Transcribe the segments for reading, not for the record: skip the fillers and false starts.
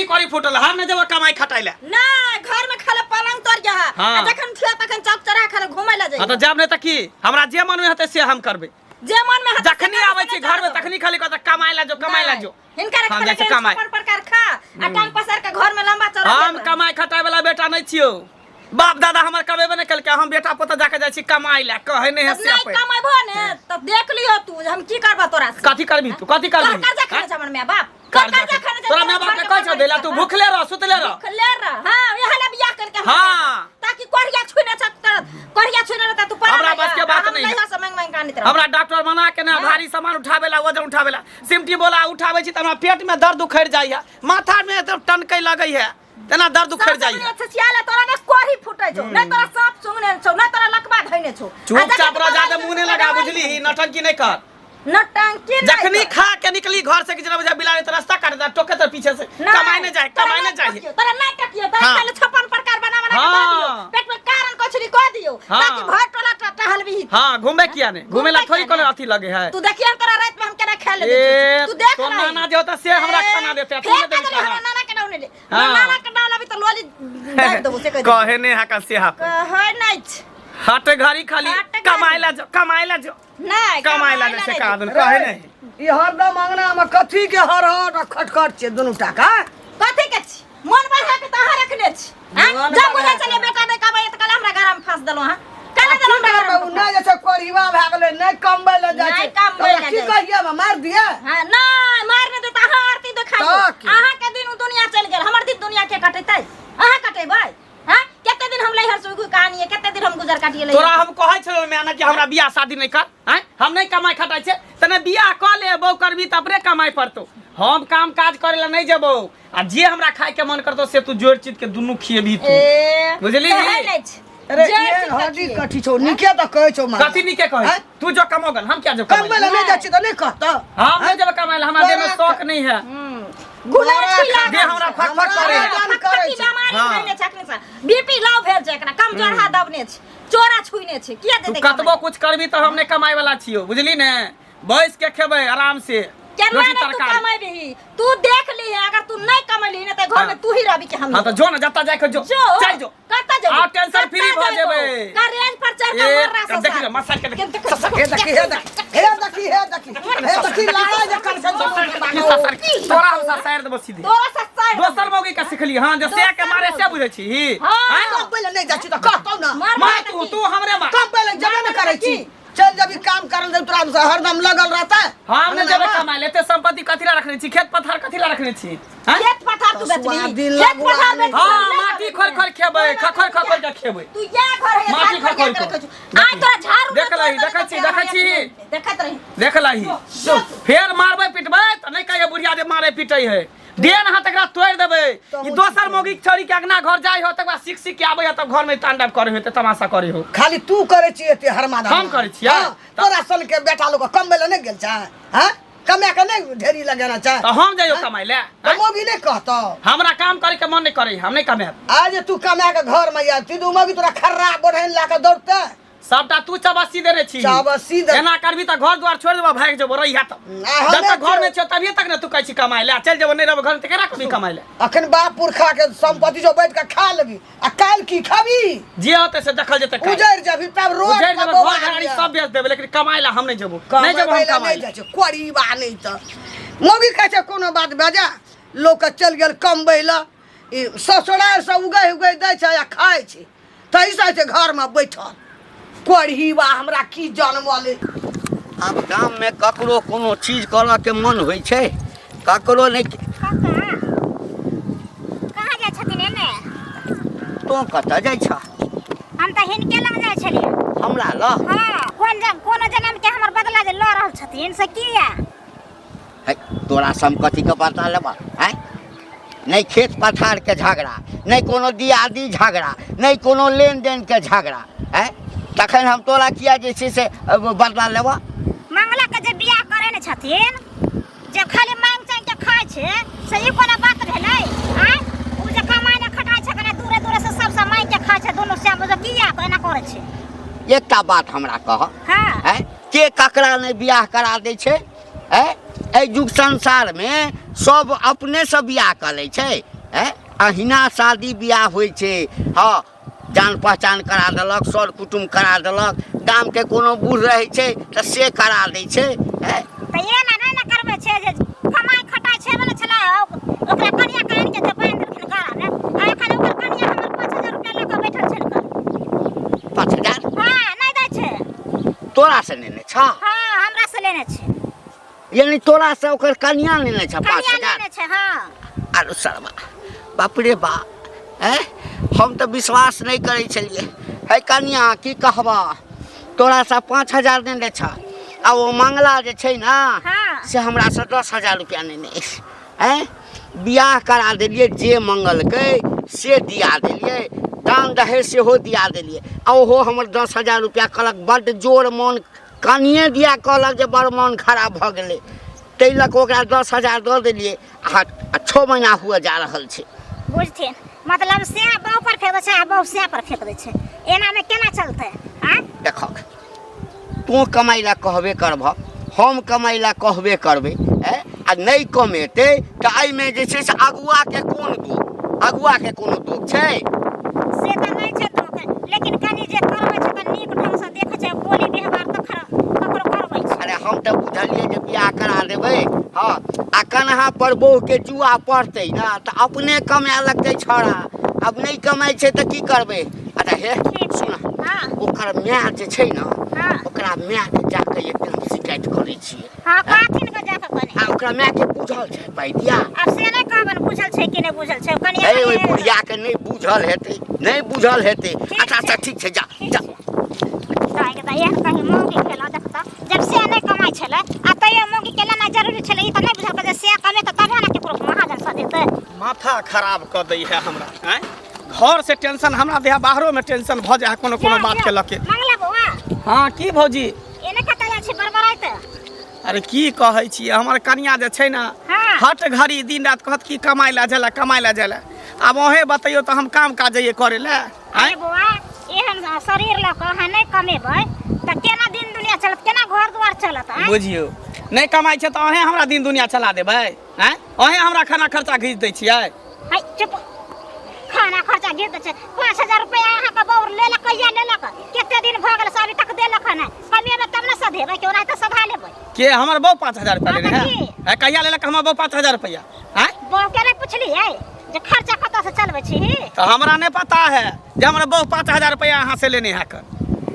कथी करी फुटल हम ने जब कमाई खटाइले ना घर में खाले पलंग तोड़ जा हाँ। जखन थिया तखन चौक चढ़ा खाले घुमै ला जाई हां तो जब नहीं त की हमरा जे मन में हते से हम करबे जे मन में जखनी आवे छी घर में तखनी खाली कहता कमाई ला जो हिनकर हम खाले जैसे कमाई प्रकार खा आ टांग पसार के घर में लंबा चौड़ा हम कमाई खटाई वाला बेटा नहीं छियो बाप दादा हमर कमेबे नहीं कल के हम बेटा पोता जाके जाय छी कमाई ला कहे नहीं हसे पे नहीं कमाइबो ने त देख लियो तू हम की करबा तोरा से कथी करबी तू कथी करबी कर्जा खाने छ हमर माय बाप तोरा माय बाप के कह छ देला तू भूखले रह सुतले रह भूखले रह हां यह ले बियाह करके हां ताकि कोरिया छुने छ कोरिया छुने रहता तू पर हमरा बस के बात नहीं है से मांग मांग कानित रह हमरा डॉक्टर मना के ना भारी सामान उठावेला वजन उठावेला सिमटी बोला उठावे छी त हमरा पेट में दर्द उखड़ जाय है माथा में तो टनकै लगै है तना दर्द उखड़ जाय है अच्छा सियाला तोरा ने कोरी फुटै छौ नै तोरा सांप सुंगने छौ नै तोरा लकवा धइने छौ चुपचाप रह जादे मुंह ने लगा बुझली ही नटंकी नहीं कर नटंकी जखनी खा के निकली घर से कितना बजे बिलाने तो रास्ता काट दे टोके तो पीछे से कमाई नहीं जाए तोरा नहीं टकियो तोरा खाली 56 प्रकार बना बना के दे दियो पेट में कारण कोछली को दियो ताकि भर टोला टहल भी हां घूमे किया ने घूमे ला थोड़ी कोनो अथी लगे है तू देखिए तोरा रात में हम केना खा ले तू देख तो नाना जो होता से हमरा खाना देते तू ने दे नाना के डाउन ले नाना के डाउन अभी तो लोली दे देबो से कहे ने हाका से हा कहे नहीं हट घरी खाली कमाई ला जो नहीं कमाई ला से का दन कहे नहीं ई हरदम अंगना में कथी के हर खटखट छे दुनु टाका कथी के छी मन बढ़ा के तहा रखने छी जब बुझा चले बेटा दे कबै त कल हमरा घर में फंस देलो हां कल देलो हमरा घर में नै जे कोरिवा भ गेलै नै कमबै ल जाय छै की कहिया मार दिया हां नै मार ने दे तहा आरती देखाई आहा के दिन दुनिया चल गेल हमर दिन दुनिया के कटैतै आहा कटेबै हां केते दिन हम लइहर सुगु कहानी है केते दिन हम गुजर काटिए ले तोरा हम कहै छलो मैंने कि हमरा बियाह शादी नहीं कर हैं हम नहीं कमाई खटाई छे तने बियाह क ले बौ करबी त अपने कमाई पड़तो हम काम काज करे ला नहीं जेबो आ जे हमरा खाए के मन करतो से तू जोड़ चीज के दुनु खिएबी तू बुझली अरे ये हड्डी कठी छौ निके त कहै छौ मां कथी निके कहै तू जो कमोगल हम क्या जो कमबै ला नहीं जाय छी त नहीं कहत हम नहीं जब कमाई ला हमरा दे में शौक नहीं है गुलाब छिला दे हमरा फटफट करे फटफटी बीमारी भइने छकने से बीपी लो भेल छै एकरा कम चढ़ा दबने छै चोरा छुइने छै किया दे दे कतबो कुछ करबी त हम नहीं कमाई वाला छियो बुझली ने बैस के खेबै आराम से रोटी तरकारी कमाइबी तू देख ली है अगर तू नहीं कमैली ने त घर में तू ही रहबी के हम हां त जो न जत्ता जाय के जो चल जो कत्ता जो आ टेंशन फ्री भ जेबै का रेंज पर चढ़ के मर रहा सब देखी मसाज के देखी देखी लाड़ा जे कर से तोरा हम ससार देबो सीधे तोरा ससार दोसर मौगी का सिखली हां जे से के मारे से बुझै छी हां पहिले नहीं जाय छी त कहतौ ना मार तू हमरे मार कम पहिले जब न करे छी चल जब काम करन दे तोरा से हरदम लगल रहता हम ने जब कमाई लेते संपत्ति कथिला रखने छी खेत पथार कथिला रखने छी खेत पथार तू बेचबी खेत पथार बेच हां माटी खोल खोल खेबै खखोर के खेबै तू या घर है माटी खखोर आज तोरा झाड़ू देखै छी देखत रही देख लही फेर मारबै पिटबै त नहीं कहिए बुढ़िया जे मारे पिटै है देन हाथ एकरा तोड़ देबै ई दोसर मौगी छोड़ी के अगना घर जाय हो तकबा सीख के आबै हो त घर में तांडव करे हो त तमाशा करे हो खाली तू करे छी एते हरमादा हम करे छी तोरा सन के बेटा लोग कमबै ल नहीं गेल छ हां कमे के नहीं ढेरी लगाना छ त हम जाइयो कमाई ले त मौगी नहीं कहतो हमरा काम करे के मन नहीं करे हम नहीं कमाब आज तू कमा के घर में आ तू मौगी तोरा खर्रा बढ़न ला के दौड़ते सबटा तू चबस्सी देने छी चबस्सी दे एना करबी त घर द्वार छोड़ देबो भाग जेबो रहिया त जब तक घर में छ तभी तक न तू कहै छी कमाई ले चल जेबो नहीं रहबो घर त केना कभी कमाई ले अखन बाप पुरखा के संपत्ति जो बैठ के खा लेबी आ काल की खाबी जे होते से देखल जेते उजैर जभी तब रोज उजैर जेबो घर घराड़ी सब बेच देबे लेकिन कमाई ला हम नहीं जेबो नहीं जेबो हम कमाई नहीं जाय छ कोरी बा नहीं त मौगी कहै छ कोनो बात बजा लोग चल गेल कमबै ला ई ससुराल से उगै दै छ या खाय छी तैसा से घर में बैठल कोढ़ी बा हमरा की जनमले अब गांव में ककरो कोनो चीज करऽ के मन होई छै ककरो नहीं कहाँ जाय छथिन एने तो कत जाय छ हम त हिनके लग जाय छलिए हमरा ल हां कोन जन्म के हमर बदला जे ल रहल छथिन से किया है तोरा संपत्ति के पता लेबा हैं नहीं खेत पथार के झगड़ा नहीं कोनो दियादी झगड़ा नहीं कोनो लेन देन के झगड़ा है तखन हम तोरा किया जे छै से बदला लेबा मंगला के जे बियाह करे ने छथिन जे खाली मांग चांग के खाय छै से ई कोना बात भेलै हैं उ जे कमाई ने खटाय छै कने दूरे दूरे से सब मांग के खाय छै दोनों से जो किया तो एना करे छै एकटा बात हमरा कह हां है के ककरा ने बियाह करा दे छै है एहि युग संसार में सब अपने से बियाह कर लै छै। अहिना शादी बियाह होइ छै। हाँ, जान पहचान करा देलक, सर कुटुम करा देलक, गाम के कोनो बूढ़ रहे छै तऽ से करा दै छै। तऽ ये ना नहीं ना करबे छै जे कमाई खटाई छै बने छला ओकरा कनिया कान के जे बांध देलखिन करा ने आ एखन ओकर कनिया हमर 5000 रुपया लेके बैठल छै कर 5000 हां नहीं दै छै। तोरा से लेने छ? हां हमरा से लेने छै। यानी तोरा से ओकर कनिया लेने छ 5000? कनिया लेने छै हां। आरो सरवा बाप रे बा, हम तो विश्वास नहीं करे छलिए। है कनिया की कहबा, तोरा से 5000 देने छ आ वो मंगला जे छै ना हाँ। से हमरा से 10000 रुपया लेने है। बियाह करा देलिए, जे मंगलकै से दिया देलिए, दान दहेज सेहो दिया देलिए। आ ओहो हमर 10000 रुपया कहलक बड्ड जोर मन, कनिए दिया कहलक जे बड़ मन खराब भऽ गेलै, ताहि लऽ कऽ ओकरा 10000 दऽ देलिए। आ 6 महीना हुआ जा रहल छै। बुझथिन मतलब से बाऊ पर फेंक दे छै, बाऊ से पर फेंक दे छै, एना में केना चलते? हां देखक, तू कमाई ला कहबे करब, हम कमाई ला कहबे करबे, आ नहीं कमेते तऽ एहि में जे छै से अगुआ के कोन दुख, अगुआ के कोनो दुख छै? से तऽ नहीं छै दुख, लेकिन कनी जे करबै छै तऽ नीक ढंग से देखे छै, बोली व्यवहार तऽ ककरो करबै छै। अरे हम तऽ बुझलिए जे बियाह करा देबै। हाँ, आ कन्हा पर बहू के जुआ पड़तै ना तऽ अपने कमाए लगतै छौड़ा। अब नहीं कमाई छै तऽ की करबै? अच्छा हे सुन, हां ओकर माय जे छै ना, हां ओकरा माय के जाके एकदम शिकायत करै छियै। हां काथिन के जाके कनी आ ओकरा माय के बुझल छै पाइ दिया? अब से नहीं कहबन बुझल छै कि नहीं बुझल छै कनी ए ओइ बुढ़िया के नहीं बुझल हेतै, नहीं बुझल हेतै। अच्छा अच्छा ठीक छै, जा जा। दाई के दाई कहीं मोगी खेला देखता जब से नहीं कमाई छले आ तइयो मोगी के लेना जरूरी छले, ई त नहीं बुझल के से कमे त तबे ना केकरो महाजन स देतै। माथा खराब कर दै है हमरा। घर से टेंशन हमरा देहा, बाहरो में टेंशन भ जाए कोनो कोनो बात के लके। मंगला बौआ हाँ की भौजी? एने कतऽ जाइ छी बरबराइत? अरे की कहै छियै, हमर कनिया जे छै ना हाँ। हट घड़ी दिन रात कहत कि कमाई ला जाला, कमाई ला जाला। अब ओहे बतैयो तो हम काम काज जइए करे ले। अरे बौआ एहन शरीर ल के अहाँ नहीं कमेबै त केना दिन दुनिया चलत, केना घर द्वार चलत? बुझियो नहीं कमाई छै तो अहे हमरा दिन दुनिया चला देबै? हैं अहे हमरा खाना खर्चा घीच दै छियै? हाय चुप, खाना खर्चा गिर दे छै। 5000 रुपया अहाँ के बौर लेलक, कहिया लेलक, कते दिन भ गेल से अभी तक देलक नै? कमेबै तब न सधेबै, केओ नहीं त सधा लेबै। के हमर बहू 5000 रुपया लेने हाँ, है? कहिया लेलक हमर बहू 5000 रुपया? हैं बहू के नहीं पुछलियै जे खर्चा कतऽ से चलबै छी? तो हमरा नहीं पता है जे हमर बहू 5000 रुपया अहाँ से लेने है कर।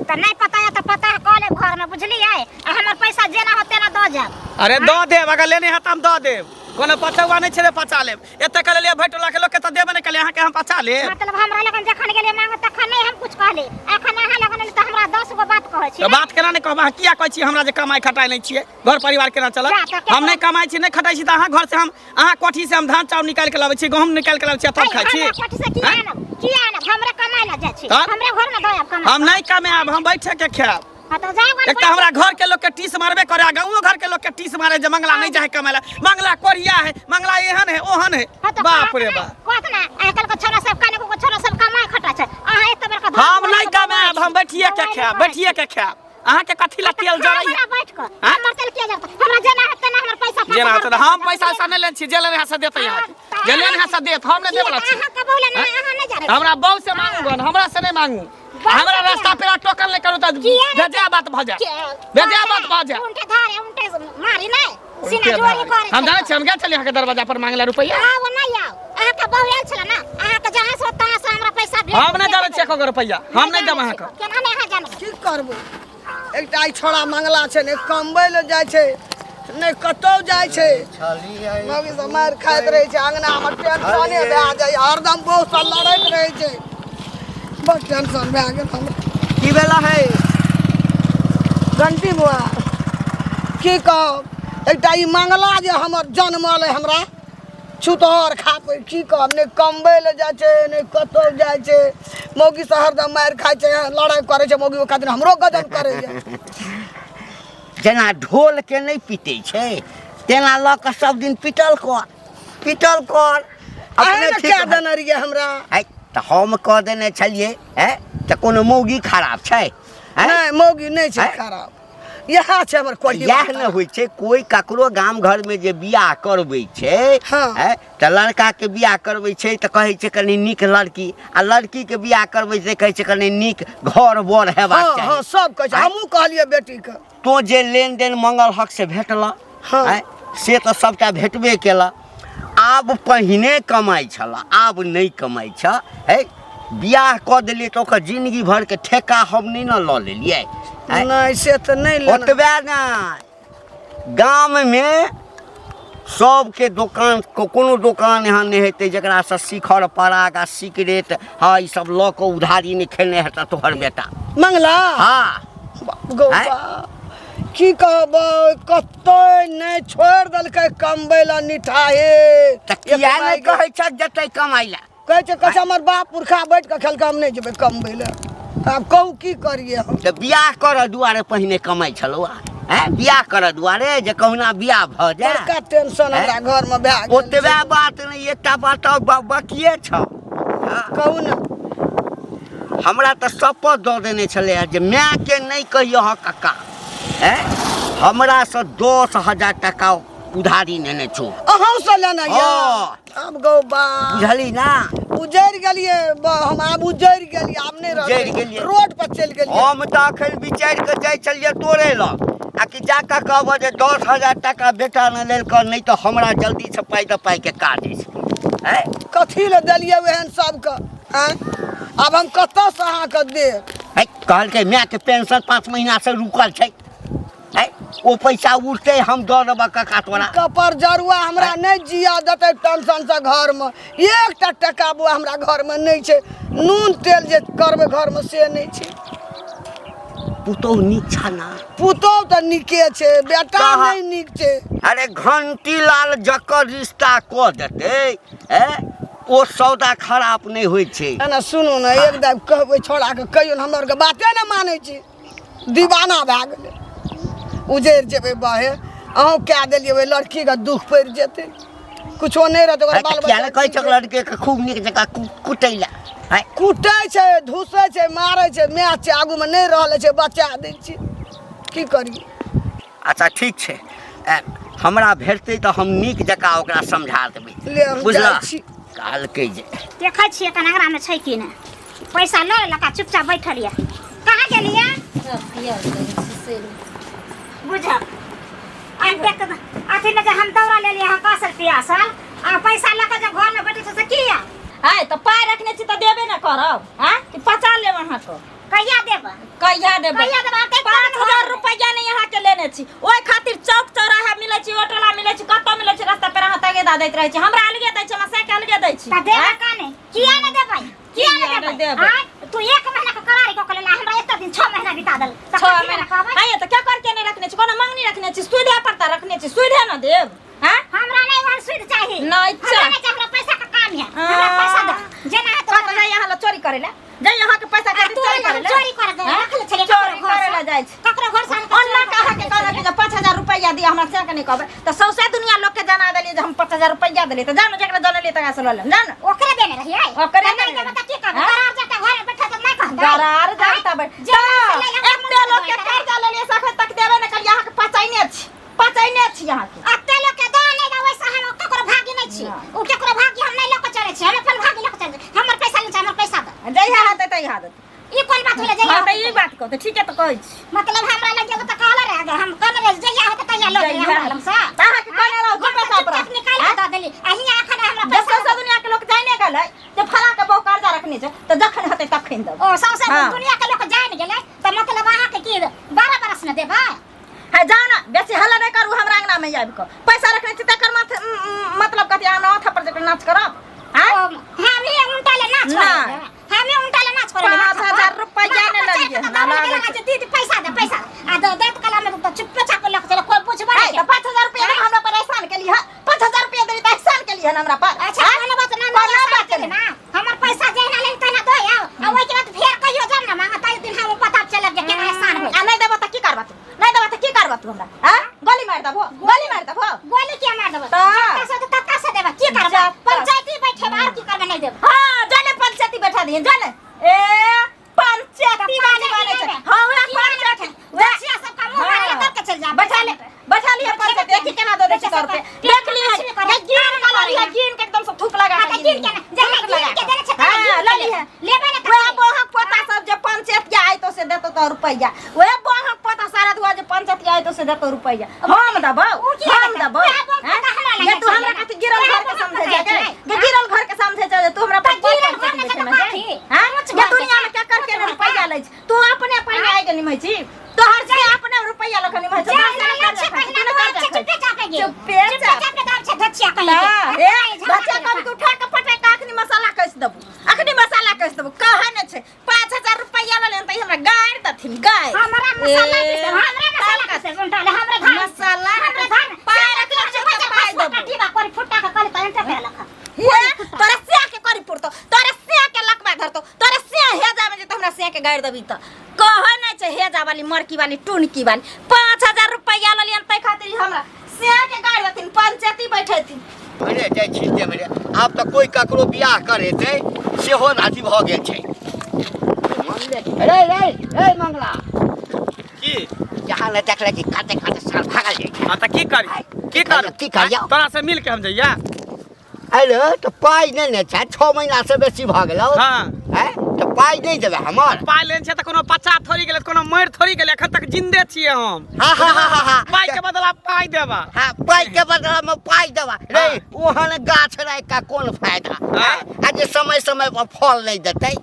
त नहीं पता है त पता है कॉलेज घर में बुझलियै, आ हमर पैसा जेना होते ना द जाब। अरे दऽ देब, अगर लेने है त हम दऽ देब, कोनो पचौआ नहीं छै पचा लेब। एते कर लिए भेटला के लोग के त देबे नहीं कले, अहाँ के हम पचा लेब? मतलब हमरा लगन जखन गेलियै मांग तखन नहीं हम कुछ कहली, एखन अहाँ लगन त हमरा 10 गो बात कहै छी। तो बात केना नहीं कहब? अहाँ किया कहै छी हमरा जे कमाई खटाई नहीं छियै? घर परिवार केना चलत? हम नहीं कमाई छी, नहीं खटाई छी त अहाँ घर से हम, अहाँ कोठी से हम धान चाउर निकाल के लाबै छी, गहूम निकाल के लाबै छी, तब खाइ छी? कोठी से किया आनब, किया आनब? हमरा कमाई ला जाइ छी, तऽ? हमरा घर में दयाब कमाई। हम नहीं कमाब, हम बैठे के खाएब। हां त जाओ एक तो हमरा घर के लोग के टीस मारबे करे, आ गाँव घर के लोग के टीस मारे जे मंगला नहीं जाए कमाला। मंगला कोरिया है, मंगला एहन है ओहन है, बाप रे बाप। कोत ना आजकल के छोरा सब कने को छोरा सब कमाई खटा छै, अहाँ एते बड़का हम नहीं कमाब, हम बैठिए के खाएब, बैठिए के खाएब। अहाँ के कथी ला तेल जरैया? हमरा बैठ के हमर तेल के जरत, हमरा जेना हेतै ना हमर पैसा जेना होतै त हम पैसा ऐसा नहीं लेन छी, जे लेने है से देतै यहाँ, जे लेने है से देत, हम नहीं देबला छी। अहाँ के बोले ना अहाँ नहीं जाने हमरा बहू से मांगू, हमरा से नहीं मांगू। हमरा रास्ता पे टोकन ले करू त भेजा बात भ जाए, भेजा बात भ जाए। उनके धारे उनके मारी नहीं सीना जोरी करे। हम जाने छी, हम गेल छलिए अहाँ के दरवाजा पर मांगला रुपया। हां वो नहीं आओ, अहाँ के बहू आयल छला ना, अहाँ के जहां से तहां से हमरा पैसा भेज। हम नहीं जाने छी एको रुपया, हम नहीं देब अहाँ के। केना नहीं अहाँ जानो? की करबो? एकटा ई छोड़ा मंगला छै, ने कमबै ले जाइ छै, ने कतौ जाइ छै। मौगी से मार खाइत रहै छै, अंगना में टेंशने भए जाइ, हरदम बहुत सा लड़ैत रहै छै, बड़ टेंशन भए गेल हमरा। की भेला है घंटी बुआ? की कहब, एकटा ई मंगला जे हमर जन्मल है हमरा छुतहर खापै, की कहब, ने कमबै ले जाइ छै, ने कतौ जाइ छै। मौगी से हरदम मार खाइ छै, लड़ाई करे छै, मौगी ओका दिन हमरो गजन करे छै। जेना ढोल के नहीं पीटे छै, तेना लऽ कऽ सब दिन पिटल कर, पिटल कर। अपने ठीक क्या है। देने रहिए हमरा? है त हम कह देने छलिए, है त कोनो मौगी खराब छै? हैं? नहीं मौगी नहीं छै हैं? खराब, यह छै हमर कोई यह न होइ छै कोई ककरो गाम घर में जे बियाह करबै छै हाँ। त लड़का के बियाह करबै छै त कहै छै कनी नीक लड़की आ लड़की के बियाह करबै छै कहै छै कनी नीक घर बर हेबाक हाँ चाही हाँ सब कहै छै हमहूँ कहलियै बेटी के तो जे लेन देन मंगल हक से भेटला हाँ। से तो सबटा भेटबे केला आब पहिने कमाई छला आब नहीं कमाई छ है बियाह कऽ देलियै तऽ ओकर जिंदगी भर के ठेका हम नहीं न लऽ लेलियै नहीं से तो नहीं लेना ओतबे नहीं गाम में सबके दुकान कोनो दुकान यहाँ नहीं हेतै जकरा से शिखर पराग आ सिगरेट हाँ ई सब लऽ कऽ उधारी नहीं खेने हेता तोहर बेटा मंगला हाँ गौबा की कहबै कतौ नहीं छोड़ देलकै कमबै ला निठाहे तऽ किया नहीं कहै छ जतै कमाई ला कहै छै हमर बाप पुरखा बैठ के खेलकै हम नहीं जेबै कमबै ला आब कहू की करिए हम तऽ बियाह करऽ दुआरे पहिने कमाई छलौ बियाह करऽ दुआरे जे कहुना बियाह भऽ जाय बड़का टेंशन हमरा घर में भए गेल ओतबे बात नहीं एकटा बात बाकिए छ कहू ने हमरा तऽ शपथ दऽ देने छलै जे माय के नहीं कहियो ह कक्का हमरा से 10,000 टका उधारी नेने छौ अहूँ से लेना हाँ। ये अब गौबा बुझली ना उजैर गेलिए हम आब उजैर गेलिए आब नहीं उजैर गेलियै। रोड पर चल गेलिए हम तऽ अखन विचारि कऽ जाइ छलियै तोरे लग आ कि जाकऽ कहबऽ जे 10,000 टका बेटा ने लेल कर नहीं तो हमरा जल्दी से पाई के काज छै कथी ले देलिए ओहन सबके अब हम कतऽ से अहाँके देब कहलकै माय के पेंशन 5 महीना से रुकल छै ओ पैसा उठते हम दऽ देबऽ कक्का तोरा कपर जरुआ हमरा नहीं जिया देतै टेंशन से घर में एकटा टका बुआ हमरा घर में नहीं छै नून तेल जे करबै घर में से नहीं छै पुतोह नीक छ ना पुतोह तऽ नीके छै बेटा कहाँ? नहीं नीक छै अरे घंटी लाल जकर रिश्ता कऽ देतै ओ सौदा खराब नहीं होइ छै एना सुनू ने एकदम कहबै छोड़ा के कहियो ने हमर के बाते नहीं मानै छी दीवाना भए गेलै उजैर जेबै बाहे अहूँ कए देलियै ओहि लड़की के दुख पड़ि जेतै कुछो नहीं रहतै ओकर बाल किया ने कहै छ लड़के के खूब नीक जकाँ कुटैला कुटै छै धुसै छै मारै छै मैच छै आगू में नहीं रहले छै बचा दै छी की करिए अच्छा ठीक छै हमरा भेटतै तऽ हम नीक जकाँ ओकरा समझा देबै ले हम बुझला जाइ छी कहलकै जे देखै छियै कनगरा में छै कि नहीं पैसा लऽ लका चुपचाप बैठल ये कहाँ गेलियै बुझ अथी में जे हम दौड़ा लेलियै हम 10 रुपया सँ आ पैसा लऽ के जब घर में बैठे से किया है तो पाय रखने छी तो देबे ना करब हैं कि पचा लेब अहाँ को कहिया देब कहिया देब कहिया देब? 5,000 रुपया नहीं यहाँ के लेने छी ओइ खातिर चौक चौराहा मिलै छी ऑटोला मिलै छी कतौ मिलै छी रास्ता पर अहाँ तगे दा दैत रहै छी हमरा अलगे दै छी हमरा साइकिल अलगे दै छी त देबे काने किया ने देबै किया ने किया नहीं देबै देबै? आँय? तू 1 महीना के करारी क लेला हमरा एत दिन 6 महीना बिता देल त 6 कथी महीना कहबै है तो क्या करके नहीं रखने छी कोनो मंगनी रखने छी सुधे पड़ता रखने छी सुधे ना देब हैं हमरा नहीं वन सुध चाहिए नहीं हमरा नहीं हमरा पैसा का काम है हमरा पैसा दे जेना है तो कत जाय यहाँ ला चोरी करे ला जाय यहाँ के पैसा के चोरी करे ला चोरी कर दे रख ले छले चोरी करे ला जाय छी ककरो घर से अन्ना कहा के कहला कि 5,000 रुपया दिया हमरा से के नहीं कहबे तो सौसे दुनिया लोग के जना देलिए जे हम 5,000 रुपया देलिए तो जानो जकरा जनलिए तका से ल जान ओकरे देने रही है ओकरे नहीं देने देबे त की करब करार जाता घर बैठा तो नहीं कहब गरार जाता बे एते लोग के कर्जा लेलिए सखत तक देबे न कर यहाँ के पचाइने छी यहाँ के अते लोग के दो नहीं देबै से हम ककरो भागी नहीं छी ओ ककरो भागी हम नहीं लेके चले छी हम अपन भागी लेके चले हमर पैसा ले हमर पैसा दे जइहा हाथ तई हाथ ई कोन बात होले जइया हां त ई बात को तो ठीक है तो कहै छी मतलब हमरा लगे त कहला रह गए हम कल रे जइया होत तइया लो हमरा लम सा ताहा के कने रहो जो पैसा पर निकाल के दे देली अही आखन हमरा दस पैसा दुनिया के लोग जाने गेलै जे फला के बहु कर्जा रखने छै तो जखन हते तखन दब ओ सौसे हाँ। दुनिया के लोग जान गेलै त मतलब अहाँ के की 12 बरस न देबै है जाओ ना बेसी हल्ला नहीं करू हमरा अंगना में आबि के पैसा रखने छी तकर माथे मतलब कथि हमरा माथा पर जकर नाच करब हैं हम ही उल्टा ले नाच नहीं। हम ही उल्टा ले नाच करे 5,000 रुपया ने लेलिए ना लागे अच्छा दीदी पैसा दे पैसा आ दो दे कला में तो चुप चाप के लख चला कोई पूछबा है तो 5,000 रुपया हमरा पर एहसान के लिए 5,000 रुपया देली त एहसान के लिए हमरा पर अच्छा कोनो बात ना कोनो बात ना ना हमर पैसा जेना ले तना दो आ ओइ के बाद फेर कहियो जान ना मांगा ताई दिन हम पता चलल जे केना एहसान होय आ नहीं देबो त की करबा तू नहीं देबो त की करबा तू हमरा हैं गोली मार दबो गोली के मार देबो ता। तत्ता से देबो की करबा पंचायती बैठे बाहर की करबा नहीं देबो हां जाने पंचायती बैठा दिए जाने ए पंचायती वाली बने छै हां वह पंचायत वैसे सब काम मारे गिन के देने छ हां ले ली है लेबे ना ओए बोहक पोता सब जे पंचायत के आइ तो से देतो तो रुपैया ओए बोहक पोता सारा दुआ जे पंचायत के आइ तो से देतो रुपैया हम दबो ये तू हमरा कथि गिरल घर के समझे जाके गिरल घर के समझे जा तू हमरा पर गिरल घर के समझे हां ये दुनिया में क्या करके रुपैया ले तू अपने पानी आइ गेली मैं छी तोहर से अपने रुपैया लखनी मैं बच्चा कब के उठा के पटे का अखनी मसाला कैस देबो कहे न छै 5000 रुपैया ले लेन त हमरा गाड़ दथिन गाय हमरा मसाला कैसे उंटाले हमरा घर मसाला पैर के लक्ष्य पाई देबो कटिबा कर फुटा के कल पैंट पे लखा तोरे से के करी पड़तो तोरे से के लकवा धरतो तोरे से हेजा में जे हमरा से के गाड़ देबी त कहे न छै हेजा वाली मरकी वाली टुनकी वाली 5000 रुपैया ले लेन तै खातिर हमरा से के गाड़ दथिन पंचायती बैठेथिन मेरे जाय छी दे मेरे आब त कोई ककरो बियाह करे छै सेहो राजी भ गेल छै रे मंगला की जहां न देखले कि काटे साल भागल जाइ छै हां त की करिया तोरा से मिल के हम जइया अरे तो पाई नहीं ने छै 6 महीना से बेसी भ गेलौ हां हैं तो पाई नहीं देबे हमर पाई लेन छै त कोनो बच्चा थोड़ी गेले कोनो मर थोड़ी गेले एखन तक जिंदे छियै हम हां पाई के बदला पाई देबा हां पाई के बदला में पाई देबा रे ओहन गाछ राय का कोन फायदा आ जे समय पर फल नहीं देतै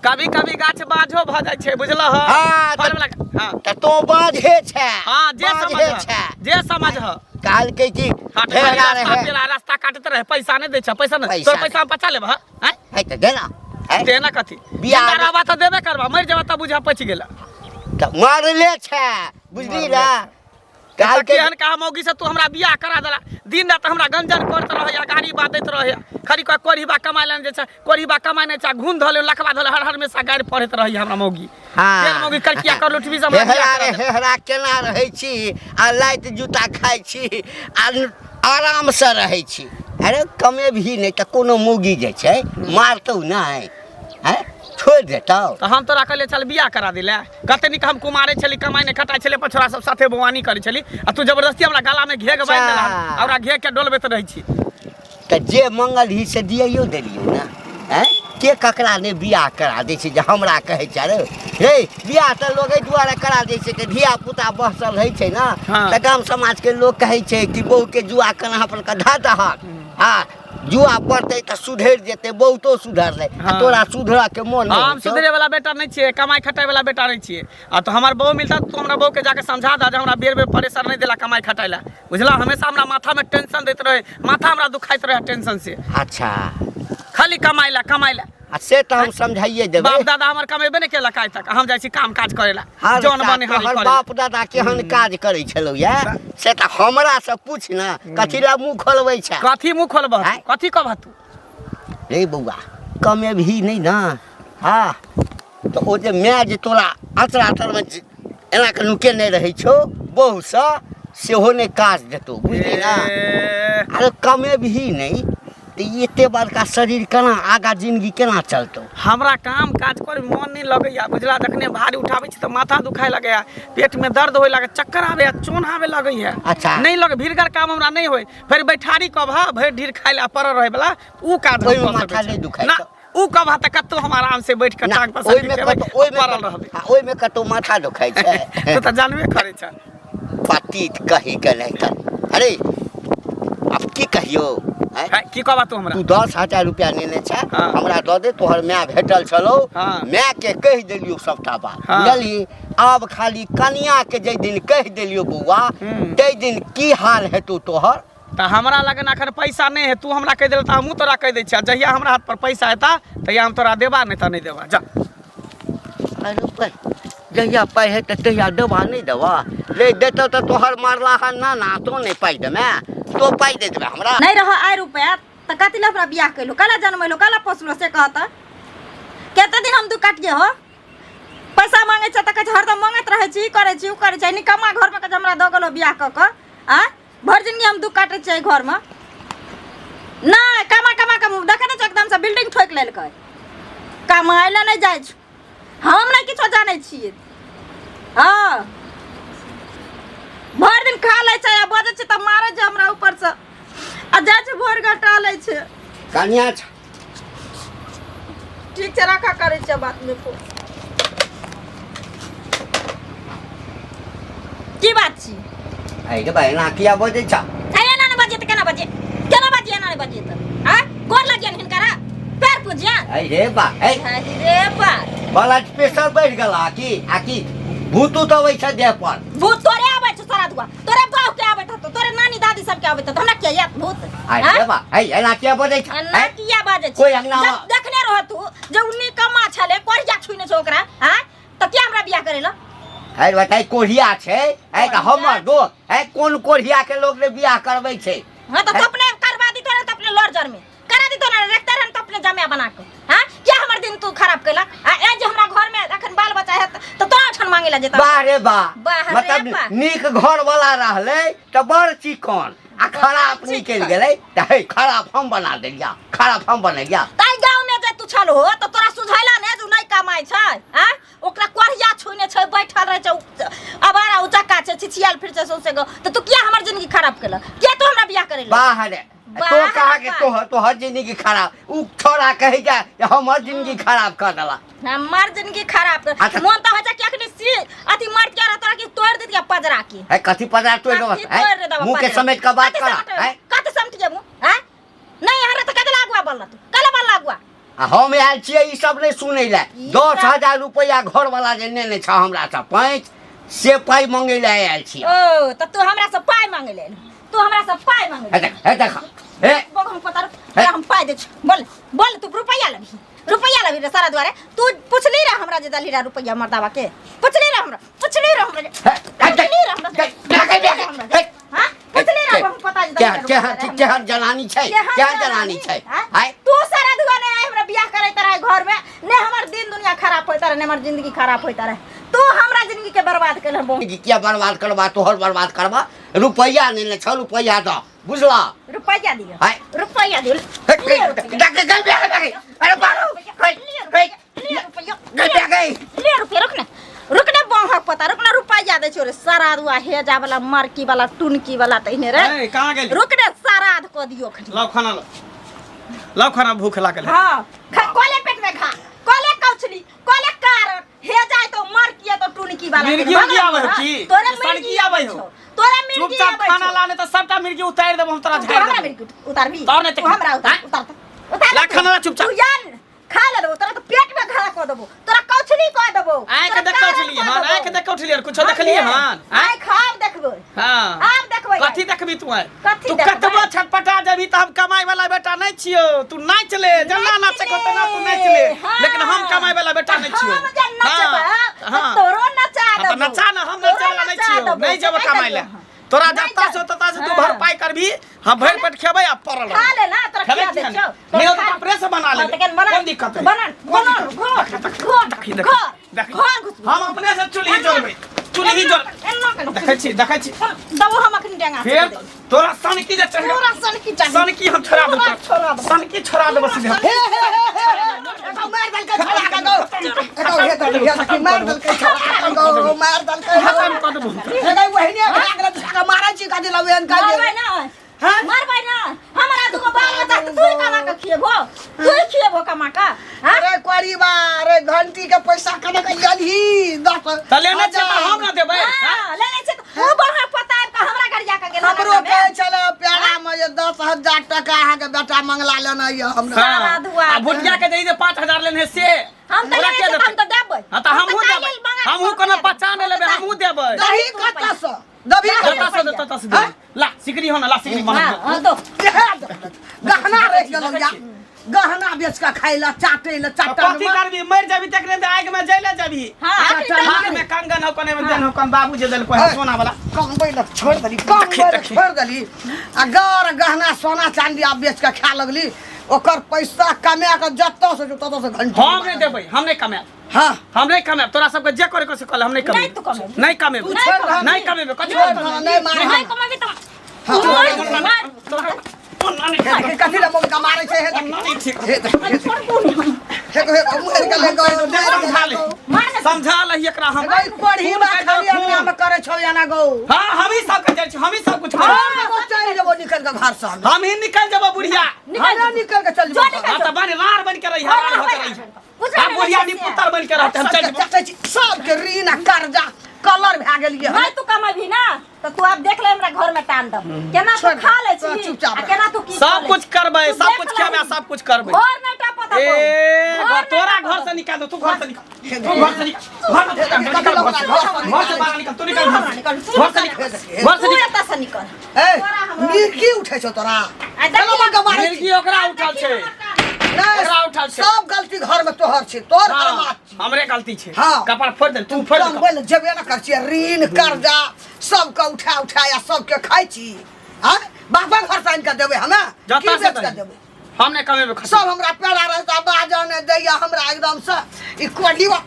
कभी कभी गाछ बाझो भ जाय छै बुझल ह हां फल वाला हां त तो बाझे छै हां जे समझ ह काल के की हेरा रहे रास्ता काटत रहे पैसा नहीं दे छ पैसा नहीं तोर पैसा बचा लेब हैं है त देना देना कथी बियाह रहबा त देबे करबा मर जेबा त बुझा पच गेला त मारले छै बुझली ना काल के हन का मौगी से तू हमरा बियाह करा देला दिन रात हमरा गंजन करत रहया गाड़ी बादैत रहया खरी कोरीबा कमाय लेन जे छै कोरीबा कमाय नै छै घुन धले लखबा धले हर हमेशा गाड़ी पढ़ैत रहया हमरा मौगी हां तेल मौगी करकिया कर लुटबी से हमरा हेरा केना रहै छी आ लाइत जूता खाइ छी आ आराम से रहै छी अरे कमे भी नहीं त कोनो मौगी जे छै मारतौ नहीं हैं छोड़ देतौ त हम तोरा कहले चल बियाह करा दिले कते निक हम कुमारे छली कमाई ने खटाई छले पछोरा सब साथे बवानी करै छली आ तू जबरदस्ती हमरा गला में घेग बांध देला हमरा घेग के डोलबैत रहै छी त जे मंगल ही से दियौ देलियो ना हैं के ककरा ने बियाह करा दै छै जे हमरा कहै छै रे बियाह त लोग ए दुआरे करा दै छै के धिया पुता बहसल रहै छै ना त गाम समाज के लोग कहै छै कि बहू के जुआ कना अपन का ढाता हां जुआ पड़ते त सुधर जेते बहुतो सुधरले तोरा सुधरा के मन नहीं हम सुधरे वाला बेटा नहीं छिए कमाई खटाई वाला बेटा नहीं छिए आ तो हमर बहू मिलता तो हमरा बहू के जाके समझा दा जे हमरा बेर परेशान नहीं देला कमाई खटाईला बुझला हमेशा हमरा माथा में टेंशन देत रहे माथा हमरा दुखाइत रहे टेंशन से अच्छा खाली कमाईला आ से त हम समझाइए देबे बाप दादा हमर कमेबे नहीं केला काय तक हम जाय छी काम काज करेला जौन बने हरी करे बाप दादा केहन काज करे छलो या से त हमरा से पूछ ना कथि ला मुंह खोलबै छै कथि मुंह खोलब कथि कहब तू रे बौआ कमे भी नहीं ना हां तो ओ जे मैं जे तोरा अतरा में एना के नुके नहीं रही छो बहु सेहो नहीं काज देतो बुझली ना अरे कमे भी नहीं एते बड़का शरीर केना आगा जिंदगी केना चलतो हमरा काम काज करे मन नहीं लगैया बुझला जखने भारी उठाबै छी त माथा दुखाय लगैया पेट में दर्द होय लागे चक्कर आवे चोन आवे लगैया अच्छा नहीं लगे भीड़गर काम हमरा नहीं होय फिर बैठारी कब हा भर ढीर खाइला पर रहे वाला ऊ काज ओइ में माथा नहीं दुखाय ना ऊ कब हा त कत्तो हम आराम से बैठ के टांग पर ओइ में कतो माथा दुखाय छै तू त जानबे करे छ पतित कहि के नहीं त अरे अब की कहियो की कहबा तू हमरा तू 10,000 रुपया लेने छै हमरा द दे तोहर माय भेटल छलो माय के कह देलियो सबटा बात बुझली अब खाली कन्या के जे दिन कह देलियो बौआ तै दिन की हाल हेतौ तोहर त हमरा लगन अखन पैसा नहीं है तू हमरा कह देल त हमहू तोरा कह दे छ जहिया हमरा हाथ पर पैसा हेता तहिया हम तोरा देबा नहीं त नहीं देबा जा अरे जहिया पाई है तहिया देबा नहीं देबा ले देतो त तोहर मारला ना ना तो नहीं पाई देमे तो पाई दे देबे हमरा नहीं रहो आय रुपया त कथि ला हमरा बियाह कइलो काला जन्मैलो काला पोसलो से कहता केते दिन हम दू काटिए हो पैसा मांगे छ त कछ हरदम मांगत रहे छी करे छी उ करे छी निकम्मा घर में कछ हमरा द गेलो बियाह क क आ भर जिंदगी हम दू काटे छी घर में ना कमा के देखे न एकदम से बिल्डिंग ठोक लेल कै कमाइला नहीं जाय छ हम नहीं किछो जाने छी हां भर दिन खा ले छै आ बजे छै त मारे छै हमरा ऊपर से आ जाय छै भोर घटा ले छै कन्या ठीक से रखा करे छ बात में को की बात छी आई रे भाई ना किया बजे छ अरे ना बजे त केना बजे ना बजे त हां गोर लगियन हिनकरा पैर पूजिया आई रे बा ए रे बा ब्लड प्रेशर बढ़ गला आकी भूतू तो वैसे दे पर भूत तोरे आबै छ सारा दुआ तोरे बाप के आबै त तोरे नानी दादी सब के आबै त हमरा के याद भूत आई रे बा ए ना किया बजे छ ना किया बाजे कोई अंगना देखने रह तू जे उन्नी कमा छले कोरिया छुइने छ ओकरा हां त के हमरा बियाह करेला है बताई कोढ़िया छे है त हमर दो है कोन कोढ़िया के लोग ने बियाह करबै छे हां त अपने करवा दी तोरे त अपने लड़जर में करा दी तोरे रखते रहन त अपने जमे बना के हां क्या हमर दिन तू खराब कैला ए जे हमरा घर में अखन बाल बच्चा है त तोरा छन मांगे ला जेता बा रे बा वाह रे मतलब बा। नीक घर वाला रहले त बड़ चिकन आ खराब निकल गेलै त है खराब हम बना देलिया खराब हम बनेलिया ताई गांव में जे तू छल हो त तोरा सुझैला ने जो नहीं कमाई छै हां ओकरा कोरिया छुइने छै बैठल रहे छै अबारा उचक्का छै छिछियाल फिर छै सौसे गो त तू किया हमर जिंदगी खराब केला किया तू हमरा बियाह करेला बाहर तो कहा के तोहर जिंदगी खराब उ छोरा कहि जा हमर जिंदगी खराब कर देला हमर जिंदगी खराब कर अच्छा। मन त हो जा कि अखनी सी अथी मर के रहत कि तोड़ दे दिया पजरा की है कथी पता तोड़ दो मुंह के समेट के बात करा है कत समझ जेबू हैं नहीं हरा त कदला अगुआ बोलला तू कला बोलला अगुआ हम आयल छियै ई सब नहीं सुनै ले 10,000 रुपया घर वाला जे नेने छ हमरा से पैंच से पाई मांगे ले आयल छियै ओ त तू हमरा से पाई मांगे ले तू हमरा से पाई मांगे है देख ए हम पता हम पाई दे बोल तू रुपया लबी रे सारा द्वारे तू पूछली रे हमरा जे दली रे रुपया मर्दावा के पूछली रे हमरा हां पूछली रे हम पता जे केहन जनानी छै केहन जनानी छै आय तू सारा दुआरे हमरा बियाह करे तरा घर में ने हमर दिन दुनिया खराब होइता रे ने हमर जिंदगी खराब होइता रे तू हमरा जिंदगी के बर्बाद कर बहु क्या बर्बाद करबा तोहर बर्बाद करबा रुपया नहीं ले 6 रुपया दो बुझला रुपया दियो हाय रुपया दियो अरे बारो रुकने बंहक पता रुकना रुपया दे छोरे सराद हुआ हेजा वाला मार्की वाला टुनकी वाला तइने रे ए कहां गेली रुकने सराद को दियो खनी लाओ खाना भूख लागल है हां कोले पेट में खा कोले कौछली कोले कारण हेजा तो मार्की तो टुनकी वाला मिर्गी आवे हो की तोरे मिर्गी आवे हो तोरे मिर्गी चुपचाप खाना लाने त सबटा मिर्गी उतार देब हम तोरा झाड़ हमरा देब मिर्गी उतारबी तोर नहीं तू हमरा उतार ला खाना चुपचाप तू जान खा ले दबो तोरा तो पेट में घाला को दबो तोरा कौछली को दबो आय के देख उठलिए हां आय के देख उठलिए कुछ देखलिए हां आय खाब देखबो हां आब देखबै कथी देखबी तू आय कथी तू देखबै? कतबो छटपटा जबी त हम कमाई वाला बेटा नहीं छियो तू नाच ले जना नाचे को तना तू नाच ले हाँ। लेकिन हम कमाई वाला बेटा नहीं छियो हम जे नचबा हाँ। तोरो नचा हाँ, तो दबो नचा ना हम नचे वाला नहीं छियो नहीं जब कमाई ले तोरा जत्ता से तत्ता से तू भरपाई करबी हम भर पेट खेबै आ पड़ल खा ले ना तोरा खेबै खा दे किया छौ नहीं हो तो प्रेस बना ले कौन दिक्कत है घर हम अपने से चुल्ही जोड़बै चुल्ही जोड़ देखै छी दबो हम अखनी डेंगा फिर तोरा सन की जे चढ़ तोरा सन की चाहिए सन की हम छोड़ा देब सन की छोड़ा देब सीधे मार दल के छोड़ा के दो मार दल के छोड़ा दो मार दल के खत्म कर देब हे वहिनी भाग रे मारै छी का दिलवेन का मारबै ना मारबै ना हमरा दुगो बाल बच्चा तू कमा के खिएबो तू खिएबो कमा का अरे कोरीबा रे घंटी के पैसा कने के यही 10 त लेने छै त हम ना देबै हां लेने छै ओ बहा पता है हमरा गरिया के गेल हमरो के चले प्यारा में जे 10,000 टका अहाँ के बेटा मंगला लेना ये हमरा सारा दुआ आ भुटिया के दे 5,000 लेने से हम त लेने छै हम त देबै हां त हमहू देबै हमहू कोनो पहचान लेबै हमहू देबै दही कत्ता से दबी तता से ला सिकरी हो ना ला सिकरी बना हां दो गहना रह गेलो या गहना बेच के खाइला चाटे ले चाटा कथी करबी मर जाबी तकने त आग में जइले जाबी हां हाथ में कंगन हो कोने में देन हो कोन बाबू जे देल कोई सोना वाला कमबै ल छोड़ दली कमबै छोड़ दली आ गौर गहना सोना चांदी आ बेच के खा लगली ओकर पैसा कमा के जत्तो से घंटा हम नहीं देबै हम नहीं कमाए हां हम नहीं कमाए तोरा सबके जे करे से कल हम नहीं कमाए नहीं तू कमे नहीं कमाए नहीं कमाए कथी नहीं मार नहीं कमाबी त कथी ले मुंह का मारे छे हे मुहर के ले गो समझा ल एकरा हम पढ़ी बात खाली अपना में करे छौ या ना गो हां हम ही सब के जाइ छी हम ही सब कुछ करे हां चल जबो निकल के घर से हम ही निकल जब बुढ़िया निकल के चल जबो हां त बन लार बन के रही हां हो के रही कल्याणी पुत्र बन के रहते हम चल जेबो सबके ऋण आ कर्जा कलर भए गेलिए नहीं तू कमाबी ना तो तू अब देख ले हमरा घर में टान दब केना तू खा ले छी चुपचाप आ केना तू की सब कुछ करबै सब कुछ खेबै सब कुछ करबै घर नहीं टापत ए घर तोरा घर से निकाल दो तू घर से निकाल तू घर से निकाल घर से बाहर निकल तू निकल घर से निकल घर से एता से निकल ए मिर्गी उठै छौ तोरा चलो मग मारे मिर्गी ओकरा उठल छै ओकरा उठल छै सब गलती घर में तोहर छै तोर हाँ, हमरे गलती छै हाँ। कपार फोड़ दे तू फोड़ दे बोल जेबे ना कर छियै ऋण कर्जा सबके उठा या सबके खाइ छी हां बाबा घर से आनि के देबै हमे जता की से बेच के देबै हमने कमेबे खा सब हमरा पेड़ा रहता बाजा ने दैया हमरा एकदम से ई कोडीवा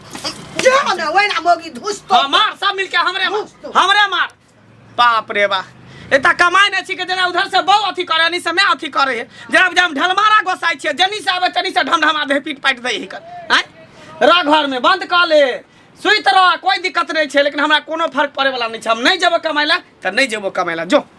जान वैना मोगी धुस तो मार सब मिलके हमरे मार बाप रे बा एता कमाई नहीं छी के जना उधर से बहु अथी करे नहीं से मैं अथी करे जना जब ढलमारा गोसाई छै जनी से आवे तनी से ढमढमा दे पीट पाट दे ही कर हैं रा घर में बंद कर ले सुइत रह कोई दिक्कत नहीं छै लेकिन हमरा कोनो फर्क पड़े वाला नहीं छै हम नहीं जेबो कमाइला त नहीं जेबो कमाइला जो